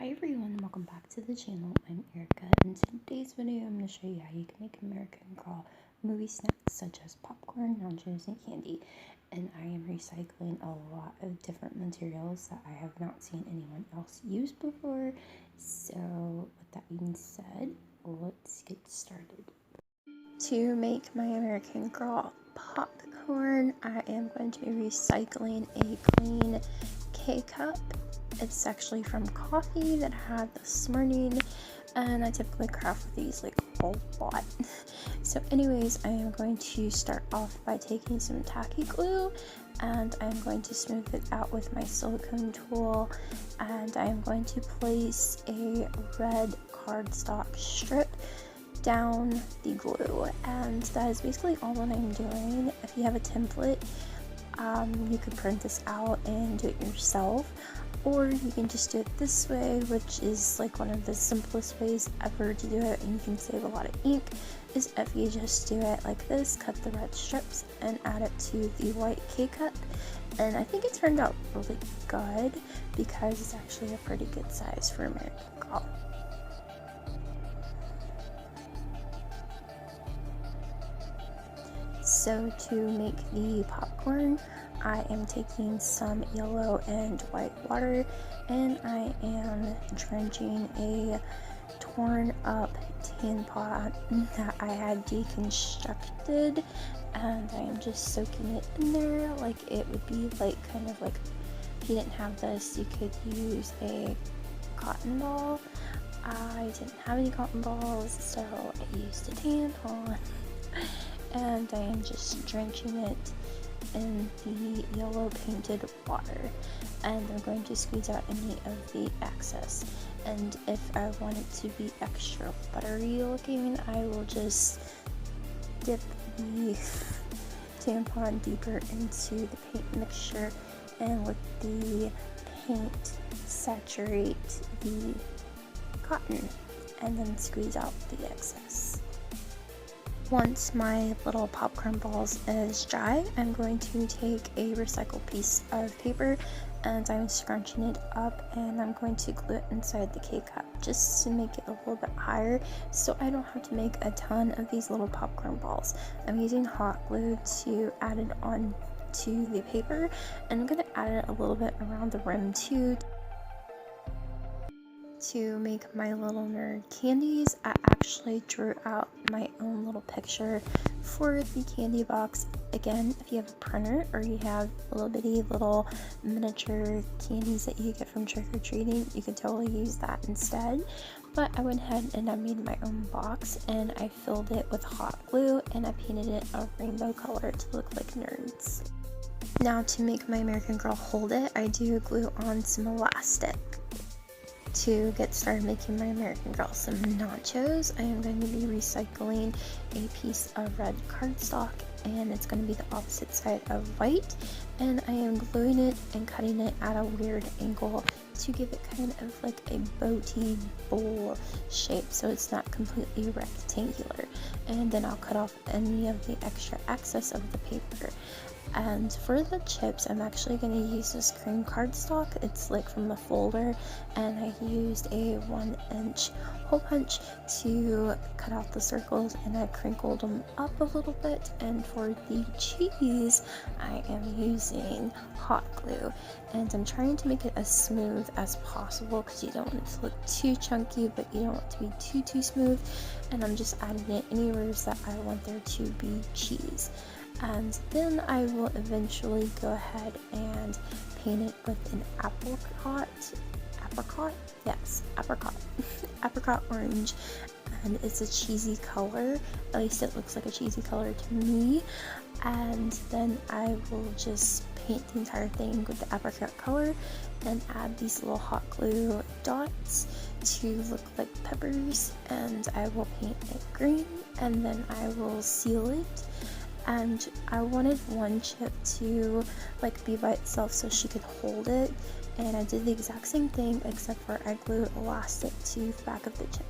Hi everyone, welcome back to the channel. I'm Erica, and in today's video I'm going to show you how you can make American Girl movie snacks such as popcorn, nachos, and candy. And I am recycling a lot of different materials that I have not seen anyone else use before. So with that being said, let's get started. To make my American Girl popcorn, I am going to be recycling a clean K-cup. It's actually from coffee that I had this morning, and I typically craft with these like a lot. So anyways, I am going to start off by taking some tacky glue, and I'm going to smooth it out with my silicone tool, and I am going to place a red cardstock strip down the glue, and that is basically all that I'm doing. If you have a template, you could print this out and do it yourself, or you can just do it this way, which is like one of the simplest ways ever to do it, and you can save a lot of ink, is if you just do it like this, cut the red strips and add it to the white K-cup. And I think it turned out really good because it's actually a pretty good size for American Girl. So to make the popcorn, I am taking some yellow and white water, and I am drenching a torn up tampon that I had deconstructed, and I am just soaking it in there like it would be like kind of like, if you didn't have this, you could use a cotton ball. I didn't have any cotton balls, so I used a tampon. And I am just drenching it in the yellow painted water, and I'm going to squeeze out any of the excess. And if I want it to be extra buttery looking, I will just dip the tampon deeper into the paint mixture and let the paint saturate the cotton, and then squeeze out the excess. Once my little popcorn balls is dry, I'm going to take a recycled piece of paper and I'm scrunching it up, and I'm going to glue it inside the K-cup just to make it a little bit higher so I don't have to make a ton of these little popcorn balls. I'm using hot glue to add it on to the paper, and I'm going to add it a little bit around the rim too. To make my little nerd candies, I actually drew out my own little picture for the candy box. Again, if you have a printer or you have little bitty little miniature candies that you get from trick-or-treating, you could totally use that instead. But I went ahead and I made my own box, and I filled it with hot glue, and I painted it a rainbow color to look like nerds. Now to make my American Girl hold it, I do glue on some elastic. To get started making my American Girl some nachos, I am going to be recycling a piece of red cardstock, and it's going to be the opposite side of white, and I am gluing it and cutting it at a weird angle to give it kind of like a boaty bowl shape so it's not completely rectangular. And then I'll cut off any of the extra excess of the paper. And for the chips, I'm actually going to use this cream cardstock. It's like from the folder, and I used a 1-inch hole punch to cut out the circles, and I crinkled them up a little bit. And for the cheese, I am using hot glue, and I'm trying to make it as smooth as possible because you don't want it to look too chunky, but you don't want it to be too smooth. And I'm just adding it anywhere that I want there to be cheese. And then I will eventually go ahead and paint it with an apricot orange, and it's a cheesy color, at least it looks like a cheesy color to me. And then I will just paint the entire thing with the apricot color and add these little hot glue dots to look like peppers, and I will paint it green, and then I will seal it. And I wanted one chip to like be by itself so she could hold it, and I did the exact same thing except for I glued elastic to the back of the chip.